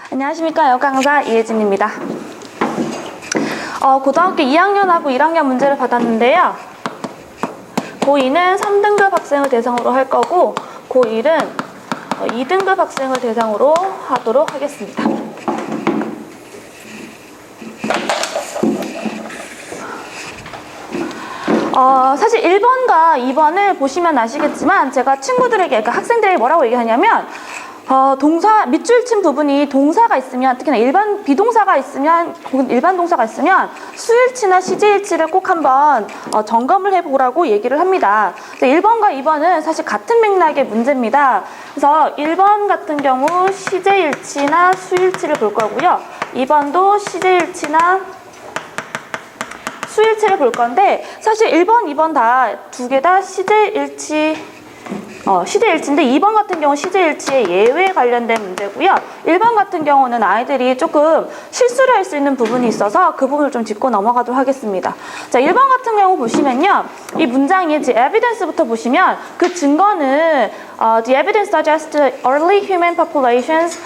안녕하십니까. 여강사 이혜진입니다. 고등학교 2학년하고 1학년 문제를 받았는데요. 고2는 3등급 학생을 대상으로 할 거고 고1은 2등급 학생을 대상으로 하도록 하겠습니다. 사실 1번과 2번을 보시면 아시겠지만 제가 친구들에게, 그러니까 학생들에게 뭐라고 얘기하냐면 동사, 밑줄 친 부분이 동사가 있으면, 특히나 일반 비동사가 있으면, 혹은 일반 동사가 있으면 수일치나 시제일치를 꼭 한번 점검을 해보라고 얘기를 합니다. 1번과 2번은 사실 같은 맥락의 문제입니다. 그래서 1번 같은 경우 시제일치나 수일치를 볼 거고요. 2번도 시제일치나 수일치를 볼 건데, 사실 1번, 2번 두 개 다 시제일치인데 2번 같은 경우 시제일치의 예외 관련된 문제고요. 1번 같은 경우는 아이들이 조금 실수를 할 수 있는 부분이 있어서 그 부분을 좀 짚고 넘어가도록 하겠습니다. 자, 1번 같은 경우 보시면요. 이 문장의 evidence부터 보시면 그 증거는 the evidence suggests early human populations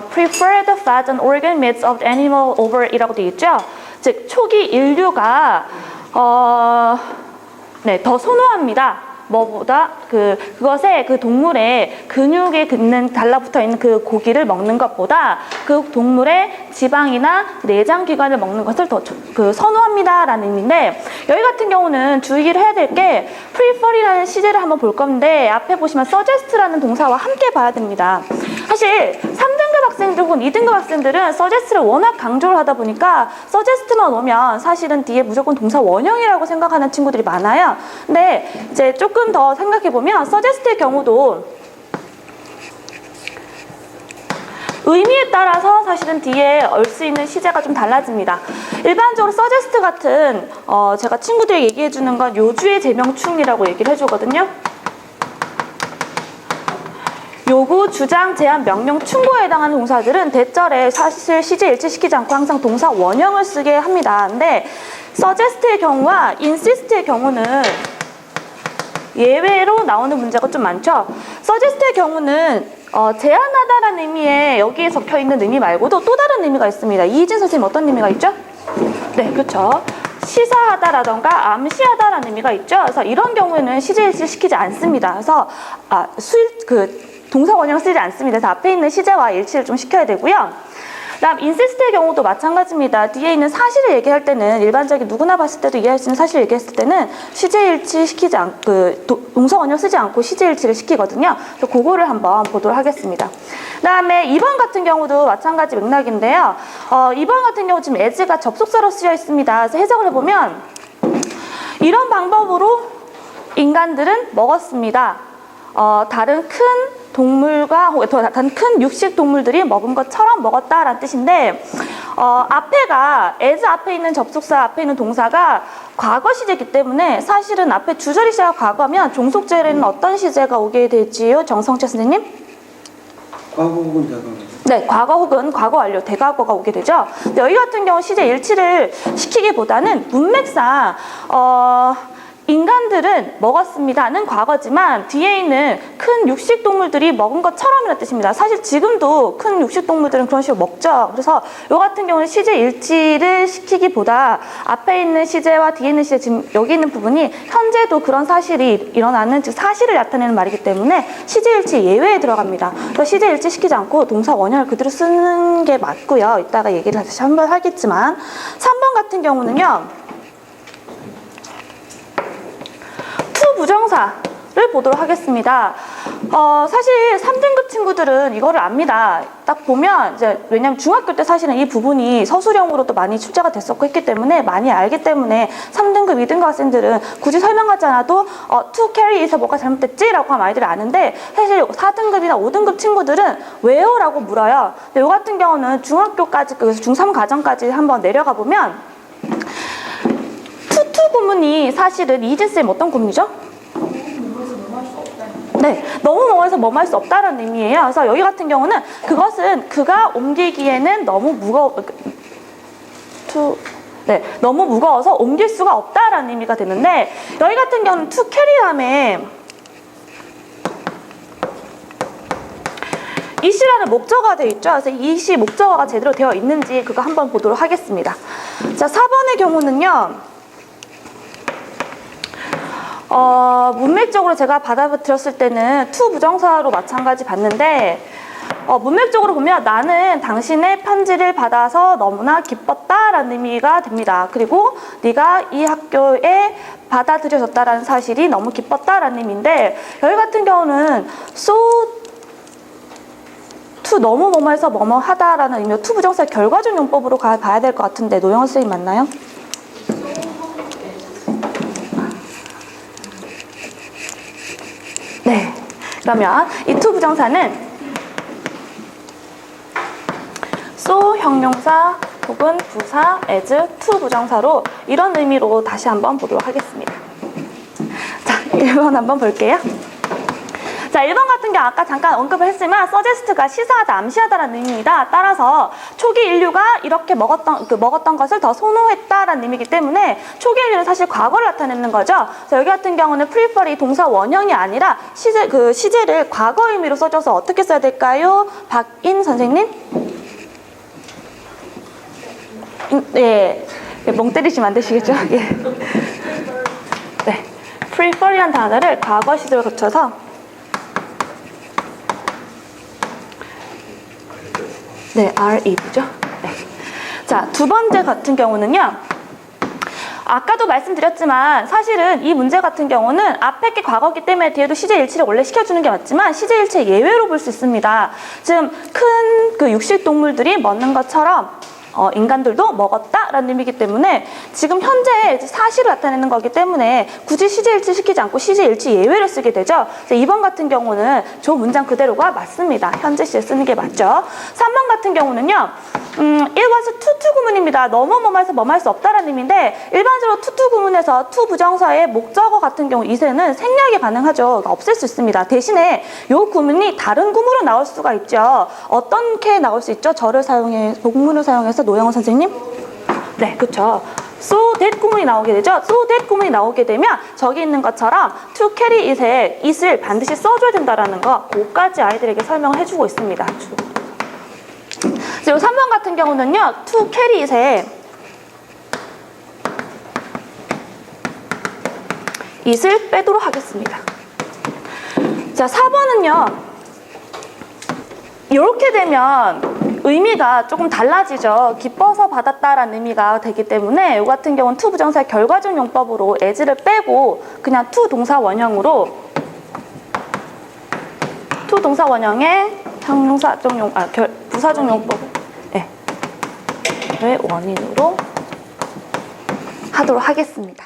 prefer the fat and organ meats of the animal over 이라고 되어 있죠. 즉, 초기 인류가 더 선호합니다. 뭐보다 그것에 그 동물의 근육에 달라붙어 있는 그 고기를 먹는 것보다 그 동물의 지방이나 내장 기관을 먹는 것을 더 선호합니다라는 의미인데, 여기 같은 경우는 주의를 해야 될 게 prefer이라는 시제를 한번 볼 건데 앞에 보시면 suggest라는 동사와 함께 봐야 됩니다. 사실 3등급 학생들 혹은 2등급 학생들은 suggest를 워낙 강조를 하다 보니까 suggest만 오면 사실은 뒤에 무조건 동사 원형이라고 생각하는 친구들이 많아요. 근데 이제 조금 더 생각해보면 suggest의 경우도 의미에 따라서 사실은 뒤에 올 수 있는 시제가 좀 달라집니다. 일반적으로 suggest 같은 제가 친구들이 얘기해주는 건 요주의 제명충이라고 얘기를 해주거든요. 요구, 주장, 제안, 명령, 충고에 해당하는 동사들은 대절에 사실 시제 일치시키지 않고 항상 동사 원형을 쓰게 합니다. 근데 suggest의 경우와 insist의 경우는 예외로 나오는 문제가 좀 많죠. suggest의 경우는 제안하다라는 의미에 여기에 적혀있는 의미 말고도 또 다른 의미가 있습니다. 이희진 선생님 어떤 의미가 있죠? 네, 그렇죠. 시사하다라던가 암시하다라는 의미가 있죠. 그래서 이런 경우에는 시제일치를 시키지 않습니다. 그래서 동사 원형을 쓰지 않습니다. 그래서 앞에 있는 시제와 일치를 좀 시켜야 되고요. 그다음 insist의 경우도 마찬가지입니다. 뒤에 있는 사실을 얘기할 때는 일반적인 누구나 봤을 때도 이해할 수 있는 사실을 얘기했을 때는 시제일치 시키지 동사 원형 쓰지 않고 시제일치를 시키거든요. 그래서 그거를 한번 보도록 하겠습니다. 그다음에 2번 같은 경우도 마찬가지 맥락인데요. 2번 같은 경우 지금 as가 접속사로 쓰여 있습니다. 그래서 해석을 해보면 이런 방법으로 인간들은 먹었습니다. 다른 큰 동물과 다른 큰 육식 동물들이 먹은 것처럼 먹었다라는 뜻인데, 앞에가 as 앞에 있는 접속사 앞에 있는 동사가 과거 시제이기 때문에 사실은 앞에 주절이 시제가 과거면 종속절에는 어떤 시제가 오게 되지요? 정성채 선생님? 과거 혹은 대과거. 네, 과거 혹은 과거 완료, 대과거가 오게 되죠. 근데 여기 같은 경우 시제 일치를 시키기보다는 문맥상 인간들은 먹었습니다는 과거지만 뒤에 있는 큰 육식동물들이 먹은 것처럼이라는 뜻입니다. 사실 지금도 큰 육식동물들은 그런 식으로 먹죠. 그래서 이 같은 경우는 시제 일치를 시키기보다 앞에 있는 시제와 뒤에 있는 시제, 지금 여기 있는 부분이 현재도 그런 사실이 일어나는, 즉 사실을 나타내는 말이기 때문에 시제 일치 예외에 들어갑니다. 그래서 시제 일치 시키지 않고 동사 원형을 그대로 쓰는 게 맞고요. 이따가 얘기를 다시 한번 하겠지만 3번 같은 경우는요. 부정사를 보도록 하겠습니다. 사실 3등급 친구들은 이거를 압니다. 딱 보면 왜냐면 중학교 때 사실은 이 부분이 서술형으로도 많이 출제가 됐었고 했기 때문에 많이 알기 때문에 3등급, 2등급 학생들은 굳이 설명하지 않아도 to carry에서 뭐가 잘못됐지? 라고 하면 아이들이 아는데, 사실 4등급이나 5등급 친구들은 왜요? 라고 물어요. 근데 이 같은 경우는 중학교까지, 그래서 중3 과정까지 한번 내려가 보면 투 구문이 사실은 이진쌤 어떤 구문이죠? 네, 너무 멀어서 뭐뭐 할 수 없다는 의미예요. 그래서 여기 같은 경우는 그것은 그가 옮기기에는 너무 너무 무거워서 옮길 수가 없다라는 의미가 되는데, 여기 같은 경우는 to carry 다음에 이슈 is라는 목적어가 되어 있죠. 그래서 is이 목적어가 제대로 되어 있는지 그거 한번 보도록 하겠습니다. 자, 4번의 경우는요. 문맥적으로 제가 받아들였을 때는 to 부정사로 마찬가지 봤는데 문맥적으로 보면 나는 당신의 편지를 받아서 너무나 기뻤다라는 의미가 됩니다. 그리고 네가 이 학교에 받아들여졌다라는 사실이 너무 기뻤다라는 의미인데 여기 같은 경우는 so to 너무 뭐뭐해서 뭐뭐 하다라는 의미로 to 부정사 결과적 용법으로 봐야 될 것 같은데 노영아 선생님 맞나요? 네. 그러면 이 to 부정사는 so 형용사 혹은 부사 as to 부정사로 이런 의미로 다시 한번 보도록 하겠습니다. 자, 1번 한번 볼게요. 자, 1번 같은 경우 아까 잠깐 언급을 했지만 suggest가 시사하다, 암시하다라는 의미입니다. 따라서 초기 인류가 이렇게 먹었던 것을 더 선호했다라는 의미이기 때문에 초기 인류는 사실 과거를 나타내는 거죠. 자, 여기 같은 경우는 prefer이 동사 원형이 아니라 시제를 과거 의미로 써줘서 어떻게 써야 될까요? 박인 선생님? 예, 멍 때리시면 안 되시겠죠? 예. 네, prefer이란 단어를 과거 시제로 거쳐서 네, RE죠. 네. 자, 두 번째 같은 경우는요. 아까도 말씀드렸지만 사실은 이 문제 같은 경우는 앞에 게 과거기 때문에 뒤에도 시제 일치를 원래 시켜주는 게 맞지만 시제 일치 예외로 볼 수 있습니다. 지금 큰 그 육식 동물들이 먹는 것처럼 인간들도 먹었다라는 의미이기 때문에 지금 현재 사실을 나타내는 거기 때문에 굳이 시제일치 시키지 않고 시제일치 예외를 쓰게 되죠. 2번 같은 경우는 저 문장 그대로가 맞습니다. 현재 시에 쓰는 게 맞죠. 3번 같은 경우는요. it was to 구문입니다. 너무 뭐뭐해서 뭐뭐할 수 없다라는 의미인데 일반적으로 to 구문에서 to 부정사의 목적어 같은 경우 이세는 생략이 가능하죠. 그러니까 없앨 수 있습니다. 대신에 이 구문이 다른 구문으로 나올 수가 있죠. 어떻게 나올 수 있죠? 저를 사용해 복문을 사용해서 노영원 선생님? 네, 그렇죠. so that 구문이 나오게 되죠. so that 구문이 나오게 되면 저기 있는 것처럼 to carry it을 반드시 써줘야 된다라는 거 그것까지 아이들에게 설명을 해주고 있습니다. 그리고 3번 같은 경우는요. to carry it을 빼도록 하겠습니다. 자, 4번은요. 이렇게 되면 의미가 조금 달라지죠. 기뻐서 받았다라는 의미가 되기 때문에 이 같은 경우는 to 부정사의 결과적 용법으로 as를 빼고 그냥 to 동사 원형으로 to 동사 원형의 형용사적 부사적 용법 의 원인으로 하도록 하겠습니다.